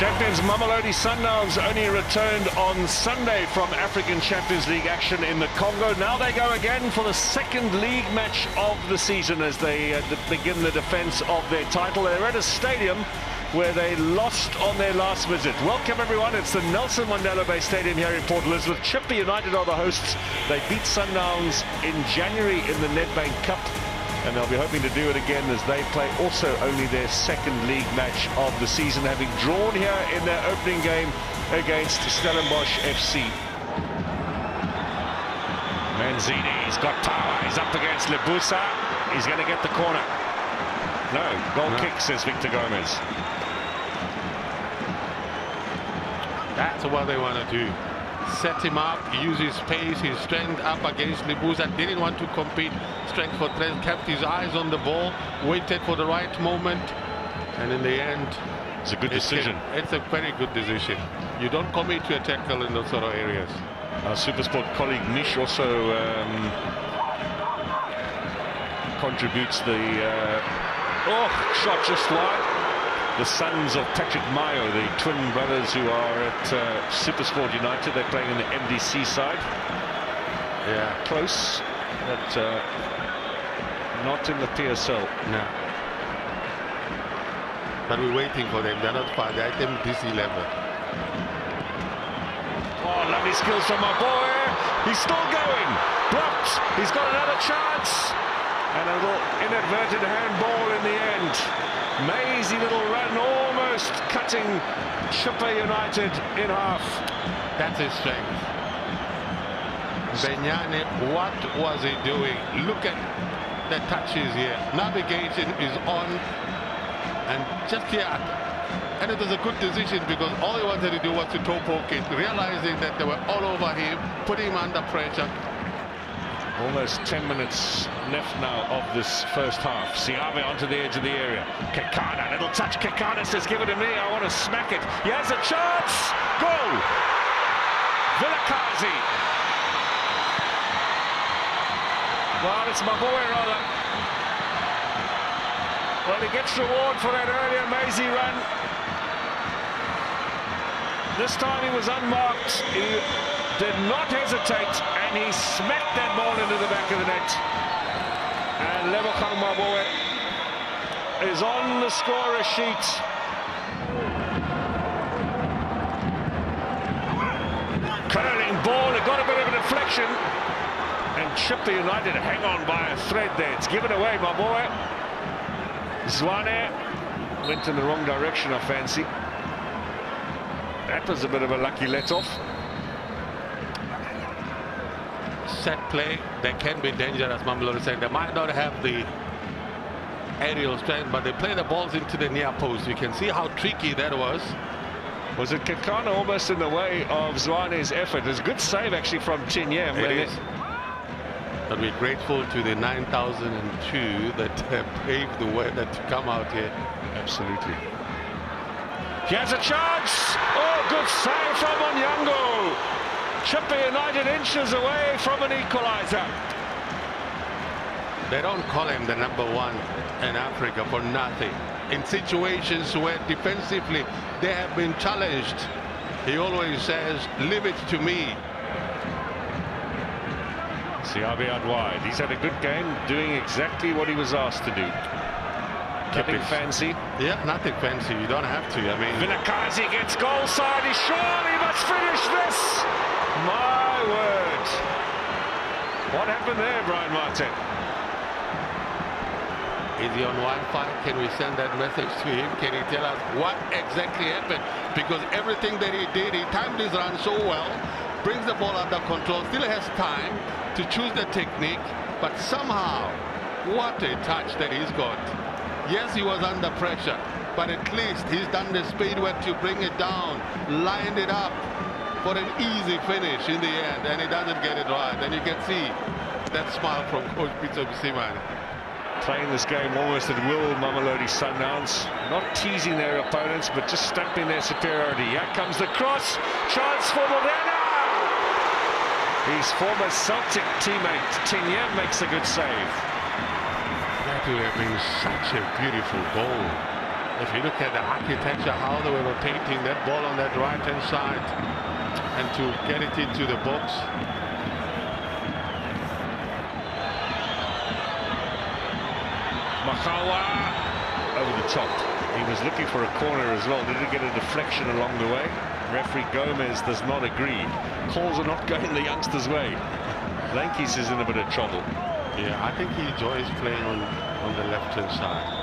Champions Mamelodi Sundowns only returned on Sunday from African Champions League action in the Congo. Now they go again for the second league match of the season as they begin the defence of their title. They're at a stadium where they lost on their last visit. Welcome everyone, it's the Nelson Mandela Bay Stadium here in Port Elizabeth. Chippa United are the hosts. They beat Sundowns in January in the Nedbank Cup, and they'll be hoping to do it again as they play also only their second league match of the season, having drawn here in their opening game against Stellenbosch FC. Manzini's got power, he's up against Lebusa, he's going to get the corner. No, goal kick, says Victor Gomez. That's what they want to do. Set him up, use his pace, his strength up against Lebusa. Didn't want to compete strength for strength, kept his eyes on the ball, waited for the right moment, and in the end, it's a good decision. It's a very good decision. You don't commit to a tackle in those sort of areas. Our Supersport colleague Nish also contributes the shot just wide. The sons of Patrick Mayo, the twin brothers who are at Supersport United. They're playing in the MDC side. Yeah, close, but not in the PSL. No. But we're waiting for them. They're not far. They're at MDC level. Oh, lovely skills from my boy. He's still going. Blocked. He's got another chance. And a little inadvertent handball in the end. Mazy little run, almost cutting Chippa United in half. That's his strength. Benyane, what was he doing? Look at the touches here. Navigation is on. And just here, and it was a good decision because all he wanted to do was to toe poke it, realizing that they were all over him, putting him under pressure. Almost 10 minutes left now of this first half. Siave onto the edge of the area. Kekana, little touch. Kekana says, give it to me, I want to smack it. He has a chance. Goal. Vilakazi. Well, it's Maboe rather. Well, he gets reward for that earlier Mazy run. This time he was unmarked. He did not hesitate, and he smacked that ball into the back of the net. And Lebogang Maboe is on the scorer sheet. Curling ball, it got a bit of a deflection. And Chippa United hang on by a thread there. It's given away, Maboe. Zwane went in the wrong direction, I fancy. That was a bit of a lucky let-off. Set play, they can be dangerous, Mamelodi saying. They might not have the aerial strength, but they play the balls into the near post. You can see how tricky that was. Was it Kekana almost in the way of Zwane's effort? It was a good save actually from Tinyem. It is. But we're grateful to the 9002 that paved the way to come out here. Absolutely. He has a chance. Oh, good save from Onyango. Chippa United inches away from an equaliser. They don't call him the #1 in Africa for nothing. In situations where defensively they have been challenged, he always says, leave it to me. Siave out wide. He's had a good game, doing exactly what he was asked to do. Nothing fancy. Yeah, nothing fancy. You don't have to. I mean, Vilakazi gets goal side. He surely must finish this. My word. What happened there, Brian Martin? Is he on Wi-Fi? Can we send that message to him? Can he tell us what exactly happened? Because everything that he did, he timed his run so well, brings the ball under control, still has time to choose the technique, but somehow, what a touch that he's got. Yes, he was under pressure, but at least he's done the speed work to bring it down, lined it up for an easy finish in the end, and he doesn't get it right. And you can see that smile from Coach Peter Bisimane. Playing this game almost at will, Mamelodi Sundowns. Not teasing their opponents, but just stamping their superiority. Here comes the cross. Chance for Morena. His former Celtic teammate, Tinyem, makes a good save. That would have been such a beautiful goal. If you look at the architecture, how they were painting that ball on that right-hand side, and to get it into the box. Makawa over the top. He was looking for a corner as well. Didn't get a deflection along the way. Referee Gomez does not agree. Calls are not going the youngsters' way. Lankis is in a bit of trouble. Yeah, I think he enjoys playing on the left-hand side.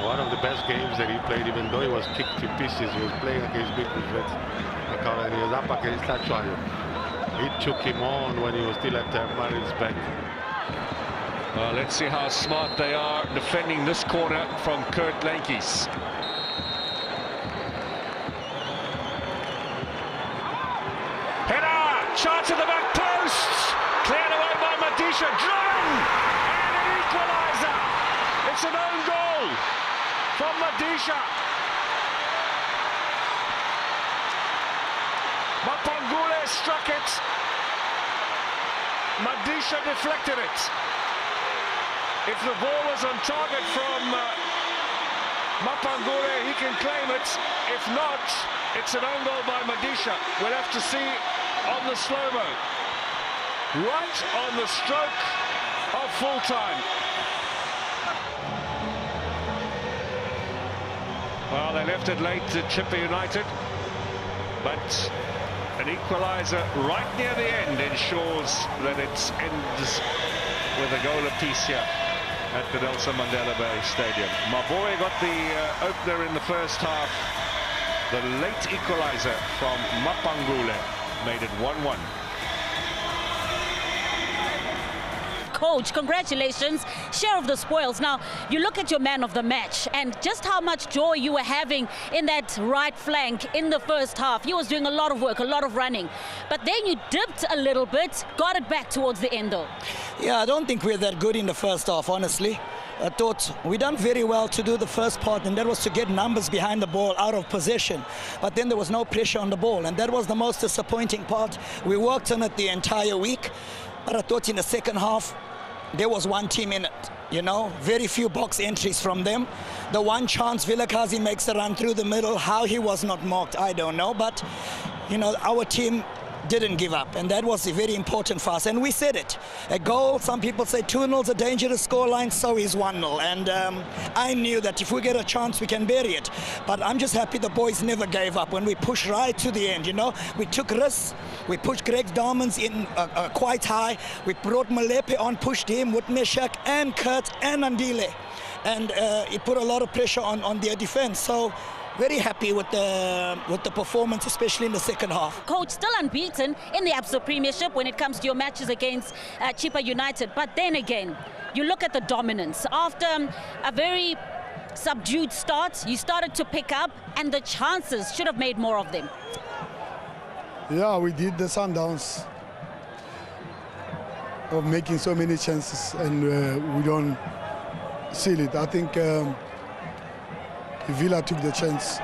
One of the best games that he played, even though he was kicked to pieces, he was playing against big defense. And he was up against Tachuayo. He took him on when he was still at Marin's back. Well, let's see how smart they are defending this corner from Kurt Lankis. Header! Chance at the back post! Cleared away by Madisha, driven! And an equaliser! It's an own goal from Madisha. Mapangule struck it. Madisha deflected it. If the ball was on target from Mapangule, he can claim it. If not, it's an own goal by Madisha. We'll have to see on the slow-mo. Right on the stroke of full-time. Well, they left it late to Chippa United, but an equaliser right near the end ensures that it ends with a goal apiece here at the Nelson Mandela Bay Stadium. Maboe got the opener in the first half. The late equaliser from Mapangule made it 1-1. Coach, congratulations, share of the spoils. Now, you look at your man of the match and just how much joy you were having in that right flank in the first half. He was doing a lot of work, a lot of running. But then you dipped a little bit, got it back towards the end though. Yeah, I don't think we're that good in the first half, honestly. I thought we done very well to do the first part, and that was to get numbers behind the ball out of possession. But then there was no pressure on the ball, and that was the most disappointing part. We worked on it the entire week, but I thought in the second half, there was one team in it, you know, very few box entries from them. The one chance Vilakazi makes a run through the middle, how he was not marked, I don't know. But, you know, our team didn't give up, and that was very important for us. And we said it. A goal, some people say 2-0 is a dangerous scoreline, so is 1-0. And I knew that if we get a chance, we can bury it. But I'm just happy the boys never gave up when we pushed right to the end, you know. We took risks. We pushed Greg Diamonds in quite high. We brought Malepe on, pushed him with Meshak and Kurt and Andile. And it put a lot of pressure on their defense. So very happy with the performance, especially in the second half. Coach, still unbeaten in the Absa premiership when it comes to your matches against Chippa United. But then again, you look at the dominance. After a very subdued start, you started to pick up, and the chances should have made more of them. Yeah, we did the Sundowns of making so many chances, and we don't seal it. I think Villa took the chance.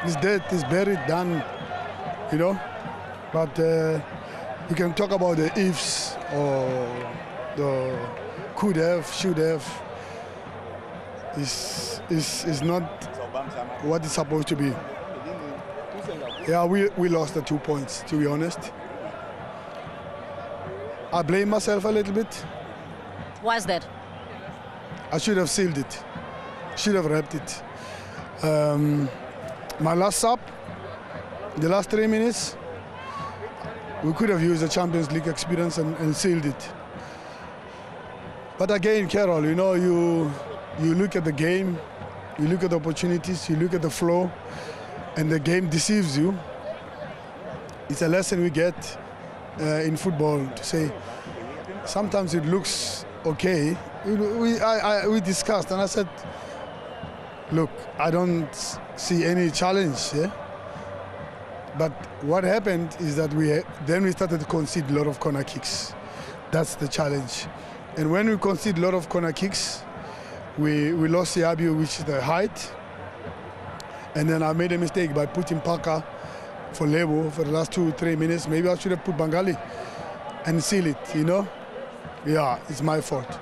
It's dead, it's buried, done, you know. But you can talk about the ifs or the could have, should have. Is not what it's supposed to be. Yeah, we lost the 2 points, to be honest. I blame myself a little bit. Why's that? I should have sealed it. Should have wrapped it. My last sub, the last 3 minutes, we could have used the Champions League experience and sealed it. But again, Carol, you know, you look at the game, you look at the opportunities, you look at the flow, and the game deceives you. It's a lesson we get in football to say sometimes it looks okay. We discussed, and I said, look, I don't see any challenge here. But what happened is that we started to concede a lot of corner kicks. That's the challenge. And when we concede a lot of corner kicks, we lost Siabi, which is the height. And then I made a mistake by putting Parker for Lebo for the last 2-3 minutes. Maybe I should have put Bangali and seal it, you know? Yeah, it's my fault.